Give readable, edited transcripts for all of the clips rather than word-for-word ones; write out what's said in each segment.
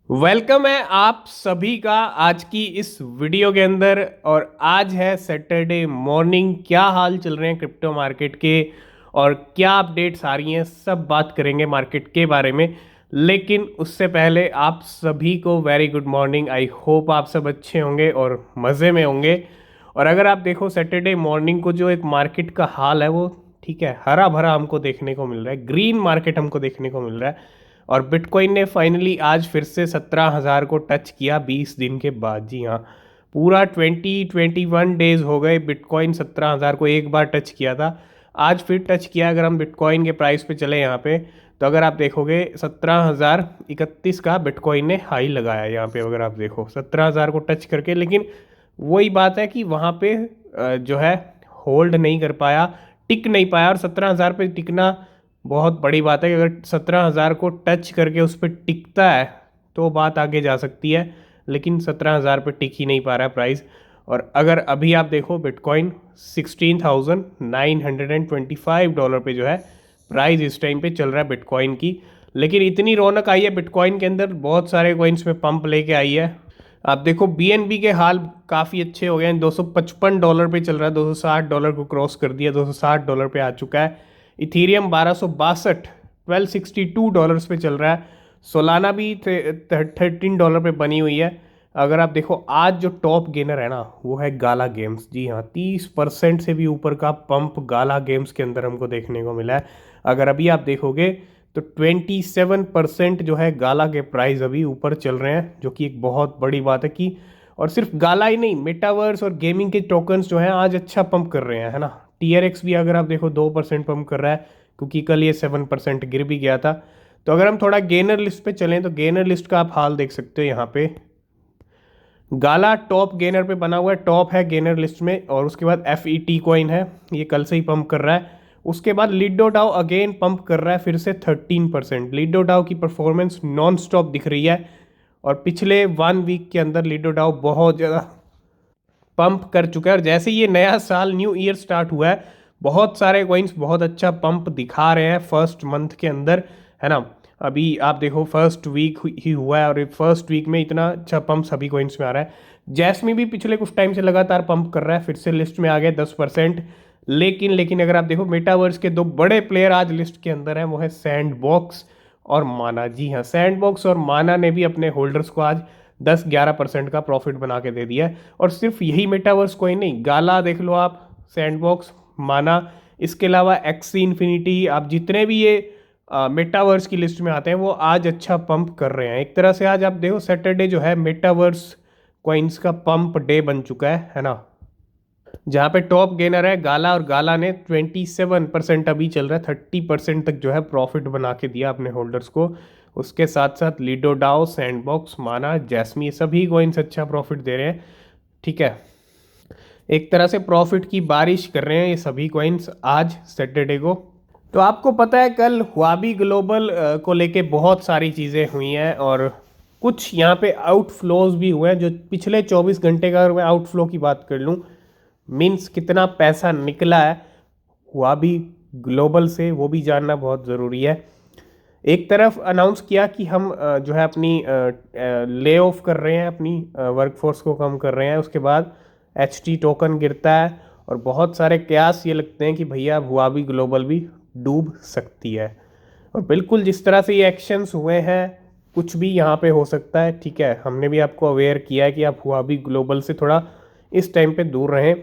Welcome है आप सभी का आज की इस वीडियो के अंदर। और आज है सैटरडे मॉर्निंग। क्या हाल चल रहे हैं क्रिप्टो मार्केट के और क्या अपडेट्स आ रही हैं, सब बात करेंगे मार्केट के बारे में। लेकिन उससे पहले आप सभी को very good morning. I hope आप सब अच्छे होंगे और मज़े में होंगे। और अगर आप देखो सैटरडे मॉर्निंग को जो एक मार्केट का हाल है वो ठीक है, हरा भरा हमको देखने को मिल रहा है, ग्रीन मार्केट हमको देखने को मिल रहा है। और बिटकॉइन ने फाइनली आज फिर से 17,000 को टच किया 20 दिन के बाद। जी हाँ, पूरा 21 डेज हो गए बिटकॉइन 17,000 को एक बार टच किया था, आज फिर टच किया। अगर हम बिटकॉइन के प्राइस पे चले यहाँ पे तो अगर आप देखोगे 17,031 का बिटकॉइन ने हाई लगाया यहाँ पे। अगर आप देखो 17,000 को टच करके, लेकिन वही बात है कि वहाँ पे जो है होल्ड नहीं कर पाया, टिक नहीं पाया। और 17,000 पे टिकना बहुत बड़ी बात है कि अगर 17,000 को टच करके उस पर टिकता है तो बात आगे जा सकती है, लेकिन 17,000 पे टिक ही नहीं पा रहा है प्राइस। और अगर अभी आप देखो बिटकॉइन 16,925 डॉलर पे जो है प्राइस इस टाइम पे चल रहा है बिटकॉइन की। लेकिन इतनी रौनक आई है बिटकॉइन के अंदर, बहुत सारे कॉइन्स में पंप लेके आई है। आप देखो बीएनबी के हाल काफ़ी अच्छे हो गए हैं, 255 डॉलर पे चल रहा है, 260 डॉलर को क्रॉस कर दिया, 260 डॉलर पे आ चुका है। इथीरियम 1262 1262 डॉलर्स पे चल रहा है। सोलाना भी 13 डॉलर पे बनी हुई है। अगर आप देखो आज जो टॉप गेनर है ना वो है गाला गेम्स। जी हाँ, 30% से भी ऊपर का पंप गाला गेम्स के अंदर हमको देखने को मिला है। अगर अभी आप देखोगे तो 27% जो है गाला के प्राइस अभी ऊपर चल रहे हैं, जो कि एक बहुत बड़ी बात है कि और सिर्फ गाला ही नहीं, मेटावर्स और गेमिंग के टोकन्स जो हैं आज अच्छा पंप कर रहे हैं, है ना। TRX भी अगर आप देखो 2% पंप कर रहा है, क्योंकि कल ये 7% गिर भी गया था। तो अगर हम थोड़ा गेनर लिस्ट पे चलें तो गेनर लिस्ट का आप हाल देख सकते हो यहाँ पे। गाला टॉप गेनर पे बना हुआ है, टॉप है गेनर लिस्ट में। और उसके बाद FET कॉइन है, ये कल से ही पंप कर रहा है। उसके बाद लिडो डाउ अगेन पंप कर रहा है फिर से 13%। लिडो डाउ की परफॉर्मेंस नॉन स्टॉप दिख रही है और पिछले 1 वीक के अंदर लिडो डाउ बहुत ज़्यादा पंप कर चुका है। और जैसे ये नया साल न्यू ईयर स्टार्ट हुआ है, बहुत सारे कॉइन्स बहुत अच्छा पंप दिखा रहे हैं फर्स्ट मंथ के अंदर, है ना। अभी आप देखो फर्स्ट वीक ही हुआ है और फर्स्ट वीक में इतना अच्छा पंप सभी कॉइन्स में आ रहा है। जैस्मी भी पिछले कुछ टाइम से लगातार पंप कर रहा है, फिर से लिस्ट में आ गया 10%। लेकिन अगर आप देखो मेटावर्स के दो बड़े प्लेयर आज लिस्ट के अंदर हैं, वो है सैंडबॉक्स और माना। जी हाँ, सैंडबॉक्स और माना ने भी अपने होल्डर्स को आज 10-11% का प्रॉफिट बना के दे दिया है। और सिर्फ यही मेटावर्स कोई नहीं, गाला देख लो आप, सैंडबॉक्स, माना, इसके अलावा एक्सी इन्फिनिटी, आप जितने भी ये मेटावर्स की लिस्ट में आते हैं वो आज अच्छा पंप कर रहे हैं। एक तरह से आज आप देखो सैटरडे जो है मेटावर्स कॉइन्स का पंप डे बन चुका है ना। जहाँ पे टॉप गेनर है गाला, और गाला ने 27% अभी चल रहा है, 30% तक जो है प्रॉफिट बना के दिया अपने होल्डर्स को। उसके साथ साथ लीडो डाओ, सैंडबॉक्स, माना, जैस्मी, सभी कॉइन्स अच्छा प्रॉफिट दे रहे हैं। ठीक है, एक तरह से प्रॉफिट की बारिश कर रहे हैं ये सभी कॉइन्स आज सैटरडे को। तो आपको पता है कल हुआबी ग्लोबल को लेके बहुत सारी चीज़ें हुई हैं और कुछ यहाँ पे आउटफ्लोज भी हुए हैं। जो पिछले 24 घंटे का अगर मैं आउटफ्लो की बात कर लूँ, मीन्स कितना पैसा निकला है हुआ भी ग्लोबल से, वो भी जानना बहुत ज़रूरी है। एक तरफ अनाउंस किया कि हम जो है अपनी ले ऑफ कर रहे हैं, अपनी वर्कफोर्स को कम कर रहे हैं। उसके बाद HT टोकन गिरता है और बहुत सारे कयास ये लगते हैं कि भैया अब हुआ भी ग्लोबल भी डूब सकती है। और बिल्कुल जिस तरह से ये एक्शंस हुए हैं, कुछ भी यहाँ पे हो सकता है। ठीक है, हमने भी आपको अवेयर किया है कि आप हुआ भी ग्लोबल से थोड़ा इस टाइम पे दूर रहें।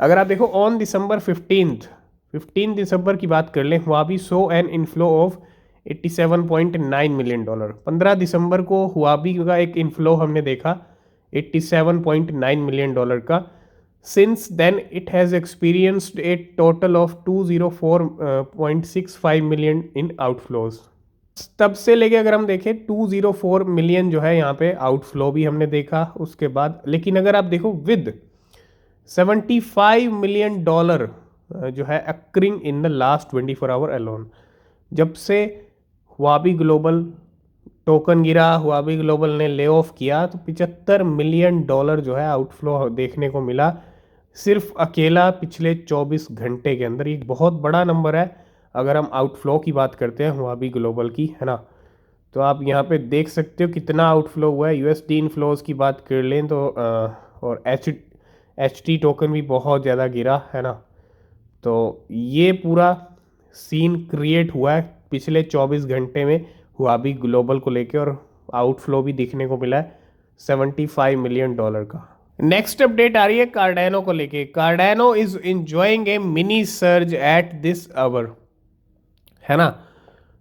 अगर आप देखो ऑन दिसंबर 15 दिसंबर की बात कर लें, हुआ भी सो एन इनफ्लो ऑफ $87.9 मिलियन। 15 दिसंबर को हुआबी का एक इनफ्लो हमने देखा $87.9 मिलियन का। Since then it has experienced a total of 204.65 million in outflows. तब से लेके अगर हम देखें 204 मिलियन जो है यहाँ पे आउटफ्लो भी हमने देखा उसके बाद। लेकिन अगर आप देखो विद $75 मिलियन जो है accruing in the last 24 hour alone, जब से हुआबी ग्लोबल टोकन गिरा, हुआबी ग्लोबल ने ले ऑफ किया, तो $75 मिलियन जो है आउटफ्लो देखने को मिला सिर्फ अकेला पिछले 24 घंटे के अंदर। एक बहुत बड़ा नंबर है अगर हम आउटफ्लो की बात करते हैं हुआबी ग्लोबल की, है ना। तो आप यहाँ पे देख सकते हो कितना आउटफ्लो हुआ है। यूएसडी इनफ्लोज की बात कर लें तो और एच टी टोकन भी बहुत ज़्यादा गिरा है ना। तो ये पूरा सीन क्रिएट हुआ है पिछले 24 घंटे में, हुआ भी ग्लोबल को लेके, और आउटफ्लो भी दिखने को मिला है $75 मिलियन का। नेक्स्ट अपडेट आ रही है कार्डानो को लेके। Cardano is enjoying a mini surge at this hour, है ना।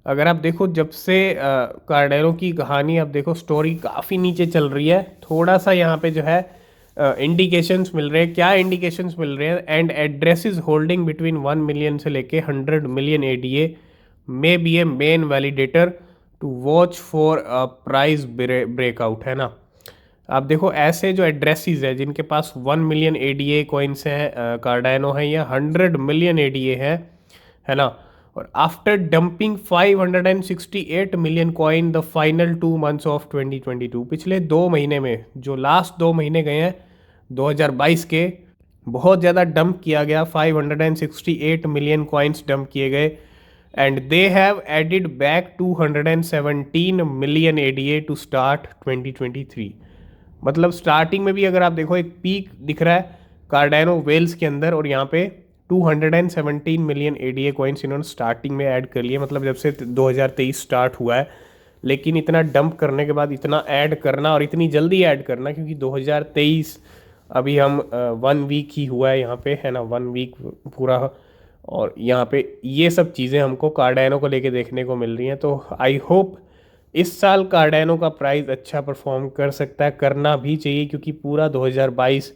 अगर आप देखो जब से कार्डेनो की कहानी, आप देखो स्टोरी काफ़ी नीचे चल रही है। थोड़ा सा यहाँ पे जो है इंडिकेशंस मिल रहे हैं। क्या इंडिकेशंस मिल रहे हैं? And addresses holding between 1 million से लेके 100 million ADA may be a main validator to watch for price breakout, है ना। आप देखो ऐसे जो एड्रेसेस है जिनके पास 1 मिलियन एडीए कॉइन्स हैं, कार्डानो है, या 100 मिलियन एडीए है ना। और after dumping 568 million coin the final 2 months of 2022, पिछले 2 महीने में, जो लास्ट 2 महीने गए हैं 2022 के, बहुत ज़्यादा डंप किया गया। 568 मिलियन कॉइन्स डंप किए गए। And they have added back 217 million ADA to start 2023। मतलब स्टार्टिंग में भी अगर आप देखो एक पीक दिख रहा है कार्डानो वेल्स के अंदर, और यहाँ पे 217 मिलियन एडीए कॉइन्स इन्होंने स्टार्टिंग में ऐड कर लिए, मतलब जब से 2023 स्टार्ट हुआ है। लेकिन इतना डंप करने के बाद इतना ऐड करना, और इतनी जल्दी ऐड करना, क्योंकि 2023 अभी हम 1 वीक ही हुआ है यहाँ पे, है ना, 1 वीक पूरा। और यहाँ पे ये सब चीज़ें हमको कार्डानो को लेके देखने को मिल रही हैं। तो आई होप इस साल कार्डानो का प्राइस अच्छा परफॉर्म कर सकता है, करना भी चाहिए, क्योंकि पूरा 2022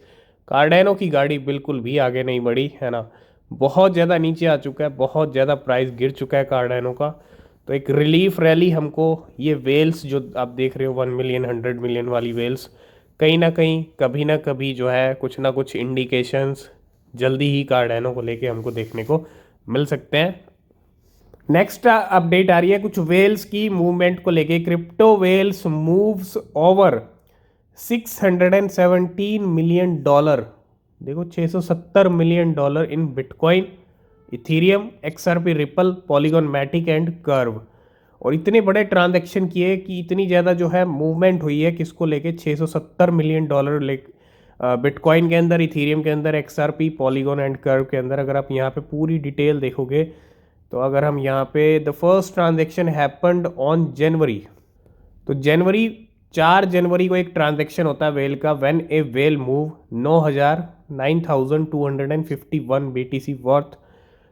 कार्डानो की गाड़ी बिल्कुल भी आगे नहीं बढ़ी, है ना। बहुत ज़्यादा नीचे आ चुका है, बहुत ज़्यादा प्राइस गिर चुका है कार्डानो का। तो एक रिलीफ रैली हमको ये वेल्स जो आप देख रहे हो 1 मिलियन 100 मिलियन वाली वेल्स, कहीं ना कहीं कभी ना कभी जो है कुछ ना कुछ इंडिकेशंस जल्दी ही कार्डानो को लेके हमको देखने को मिल सकते हैं। नेक्स्ट अपडेट आ रही है कुछ वेल्स की मूवमेंट को लेके। Crypto whales moves over $617 million, देखो $670 million in bitcoin, Ethereum, XRP, Ripple, Polygon Matic and Curve. और इतने बड़े ट्रांजैक्शन किए कि इतनी ज़्यादा जो है मूवमेंट हुई है किसको लेके, $670 मिलियन ले बिटकॉइन के अंदर, इथीरियम के अंदर, एक्सआरपी, पॉलीगॉन एंड कर्व के अंदर। अगर आप यहाँ पे पूरी डिटेल देखोगे तो अगर हम यहाँ पे the first transaction happened on January, तो जनवरी 4 जनवरी को एक ट्रांजेक्शन होता है वेल का, when a whale move 9,251 BTC worth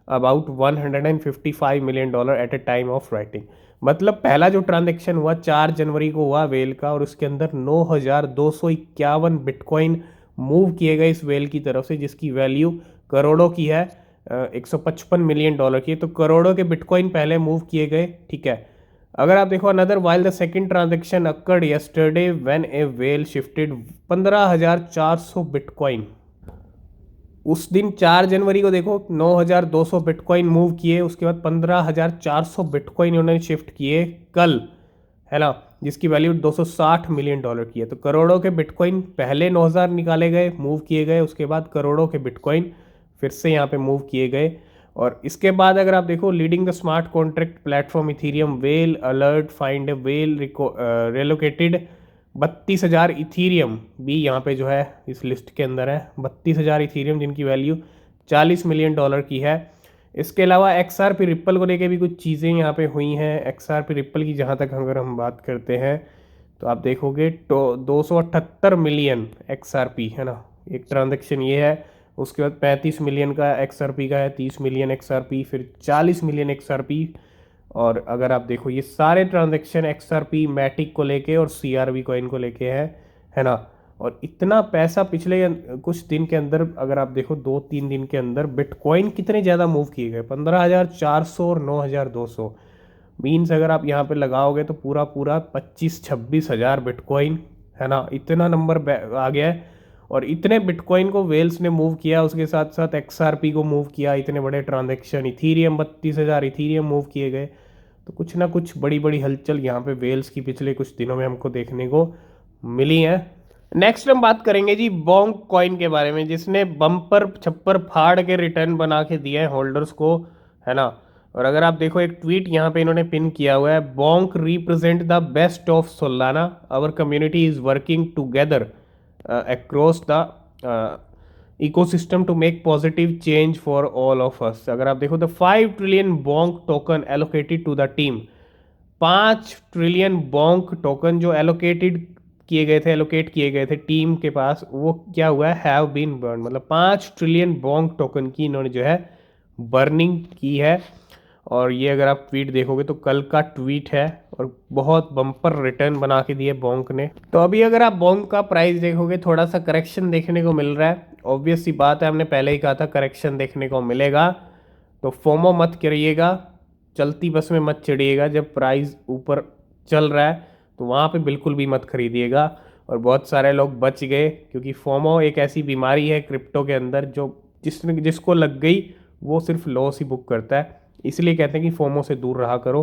about $155 million at a time of writing. मतलब पहला जो ट्रांजेक्शन हुआ 4 जनवरी को हुआ वेल का, और उसके अंदर 9,251 बिटकॉइन मूव किए गए इस वेल की तरफ से, जिसकी वैल्यू करोड़ों की है, $155 मिलियन की। तो करोड़ों के बिटकॉइन पहले मूव किए गए, ठीक है। अगर आप देखो another while the second transaction occurred yesterday when a well shifted 15,400 bitcoin. उस दिन 4 जनवरी को देखो 9,200 बिटकॉइन मूव किए, उसके बाद 15,400 बिटकॉइन उन्होंने शिफ्ट किए कल, है ना, जिसकी वैल्यू $260 मिलियन की है। तो करोड़ों के बिटकॉइन पहले 9,000 निकाले गए, मूव किए गए, उसके बाद करोड़ों के बिटकॉइन फिर से यहाँ पे मूव किए गए। और इसके बाद अगर आप देखो leading the smart contract platform Ethereum whale alert find a whale relocated 32,000 Ethereum भी यहाँ पे जो है इस लिस्ट के अंदर है। 32,000 इथीरियम जिनकी वैल्यू $40 मिलियन की है। इसके अलावा XRP रिप्पल को लेके भी कुछ चीज़ें यहाँ पे हुई हैं। XRP रिप्पल की जहाँ तक अगर हम बात करते हैं तो आप देखोगे तो 278 मिलियन XRP, है ना, एक ट्रांजेक्शन ये है। उसके बाद 35 मिलियन का XRP का है, 30 मिलियन XRP, फिर 40 मिलियन XRP। और अगर आप देखो ये सारे ट्रांजैक्शन XRP मैटिक को लेके और CRV कॉइन को लेके है ना। और इतना पैसा पिछले कुछ दिन के अंदर अगर आप देखो 2-3 दिन के अंदर बिटकॉइन कितने ज़्यादा मूव किए गए, 15,400 और 9,200। मीन्स अगर आप यहाँ पे लगाओगे तो पूरा पूरा 25-26 हज़ार बिटकॉइन, है ना, इतना नंबर आ गया है। और इतने बिटकॉइन को वेल्स ने मूव किया, उसके साथ साथ XRP को मूव किया, इतने बड़े ट्रांजैक्शन, इथीरियम 32,000 इथीरियम मूव किए गए। तो कुछ ना कुछ बड़ी बड़ी हलचल यहाँ पे वेल्स की पिछले कुछ दिनों में हमको देखने को मिली है। नेक्स्ट हम बात करेंगे जी बोंग कॉइन के बारे में, जिसने बम्पर छप्पर फाड़ के रिटर्न बना के दिए हैं होल्डर्स को, है ना। और अगर आप देखो एक ट्वीट यहाँ पे इन्होंने पिन किया हुआ है, Bonk represent the best of Solana, our community is working together across the ecosystem to make positive change for all of us. अगर आप देखो the 5 trillion Bonk token allocated to the team, 5 trillion Bonk token जो allocate किए गए थे team के पास, वो क्या हुआ है, हैव बीन बर्न, मतलब 5 ट्रिलियन बोंक टोकन की इन्होंने जो है बर्निंग की है। और ये अगर आप ट्वीट देखोगे तो कल का ट्वीट है और बहुत बम्पर रिटर्न बना के दिए बोंक ने। तो अभी अगर आप बोंक का प्राइस देखोगे थोड़ा सा करेक्शन देखने को मिल रहा है। ऑब्वियस सी बात है, हमने पहले ही कहा था करेक्शन देखने को मिलेगा, तो फोमो मत करिएगा, चलती बस में मत चढ़िएगा। जब प्राइस ऊपर चल रहा है तो वहाँ पे बिल्कुल भी मत खरीदिएगा। और बहुत सारे लोग बच गए, क्योंकि फोमो एक ऐसी बीमारी है क्रिप्टो के अंदर जो जिसको लग गई वो सिर्फ लॉस ही बुक करता है। इसलिए कहते हैं कि फोमो से दूर रहा करो।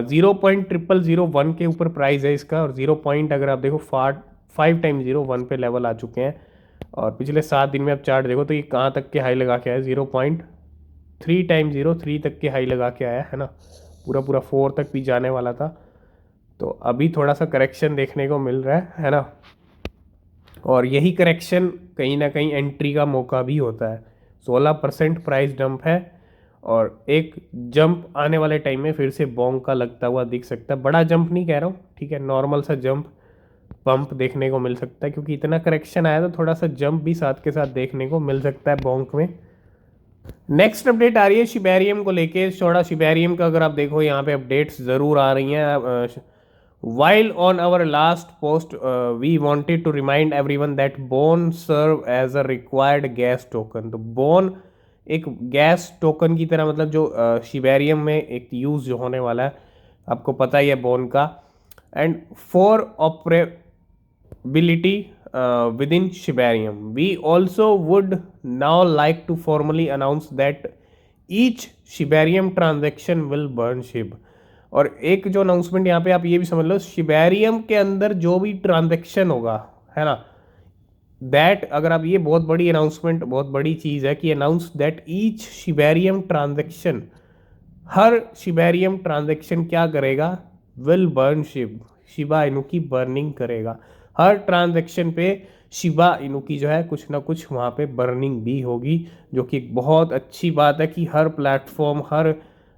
0.0001 के ऊपर प्राइस है इसका, और 0 पॉइंट अगर आप देखो 5 टाइम 0 1 पे लेवल आ चुके हैं। और पिछले 7 दिन में आप चार्ट देखो तो ये कहाँ तक के हाई लगा के आया, 0.3 टाइम 03 तक के हाई लगा के आया है ना, पूरा पूरा 4 तक भी जाने वाला था। तो अभी थोड़ा सा करेक्शन देखने को मिल रहा है ना, और यही करेक्शन कहीं ना कहीं एंट्री का मौका भी होता है। 16% प्राइस डंप है, और एक जंप आने वाले टाइम में फिर से बोंग का लगता हुआ दिख सकता है। बड़ा जंप नहीं कह रहा हूँ, ठीक है, नॉर्मल सा जंप पंप देखने को मिल सकता है, क्योंकि इतना करेक्शन आया तो थोड़ा सा जंप भी साथ के साथ देखने को मिल सकता है बोंक में। नेक्स्ट अपडेट आ रही है शिबेरियम को लेके। थोड़ा शिबेरियम का अगर आप देखो यहाँ पे अपडेट्स ज़रूर आ रही हैं। While on our last post we wanted to remind everyone that Bone serve as a required gas token. तो बोन एक गैस टोकन की तरह, मतलब जो शिबेरियम में एक यूज़ जो होने वाला है, आपको पता ही है बोन का। And for operability within Shibarium, we also would now like to formally announce that each Shibarium transaction will burn SHIB। और एक जो अनाउंसमेंट यहाँ पे आप ये भी समझ लो, शिबेरियम के अंदर जो भी ट्रांजेक्शन होगा, है ना, दैट, अगर आप ये बहुत बड़ी अनाउंसमेंट, बहुत बड़ी चीज़ है कि announce that each Shibarium transaction, her Shibarium transaction क्या करेगा, will burn Shiv, Shiba Inu की बर्निंग करेगा। हर ट्रांजेक्शन पे शिबा इनू की जो है कुछ ना कुछ वहाँ पे बर्निंग भी होगी, जो कि एक बहुत अच्छी बात है कि हर प्लेटफॉर्म,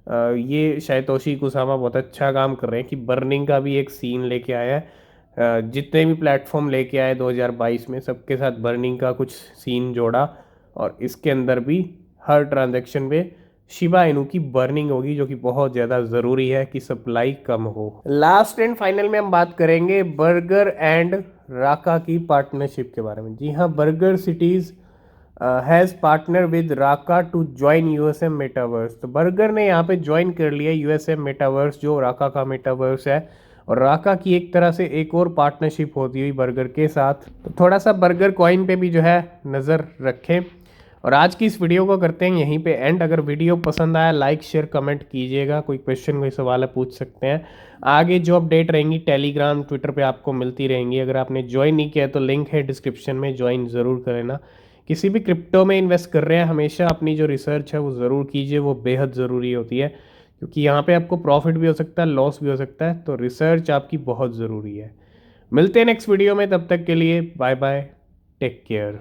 ये शायतोशी कुसामा बहुत अच्छा काम कर रहे हैं कि बर्निंग का भी एक सीन लेके आया है। जितने भी प्लेटफॉर्म लेके आए 2022 में, सबके साथ बर्निंग का कुछ सीन जोड़ा, और इसके अंदर भी हर ट्रांजेक्शन पे शिबा इनू की बर्निंग होगी, जो कि बहुत ज़्यादा ज़रूरी है कि सप्लाई कम हो। लास्ट एंड फाइनल में हम बात करेंगे बर्गर एंड राका की पार्टनरशिप के बारे में। जी हाँ, Burger Cities has partner with Raca to join USM metaverse. तो बर्गर ने यहाँ पे ज्वाइन कर लिया यूएसएम मेटावर्स, जो राका का मेटावर्स है। और राका की एक तरह से एक और पार्टनरशिप होती हुई बर्गर के साथ। तो थोड़ा सा बर्गर कॉइन पे भी जो है नज़र रखें। और आज की इस वीडियो को करते हैं यहीं पे एंड। अगर वीडियो पसंद आया लाइक शेयर कमेंट कीजिएगा, कोई क्वेश्चन कोई सवाल है पूछ सकते हैं। आगे जो अपडेट रहेंगी टेलीग्राम ट्विटर पे आपको मिलती रहेंगी। अगर आपने ज्वाइन नहीं किया तो लिंक है डिस्क्रिप्शन में, ज्वाइन ज़रूर कर लेना। किसी भी क्रिप्टो में इन्वेस्ट कर रहे हैं, हमेशा अपनी जो रिसर्च है वो ज़रूर कीजिए, वो बेहद ज़रूरी होती है, क्योंकि यहाँ पे आपको प्रॉफिट भी हो सकता है, लॉस भी हो सकता है। तो रिसर्च आपकी बहुत ज़रूरी है। मिलते हैं नेक्स्ट वीडियो में, तब तक के लिए बाय बाय, टेक केयर।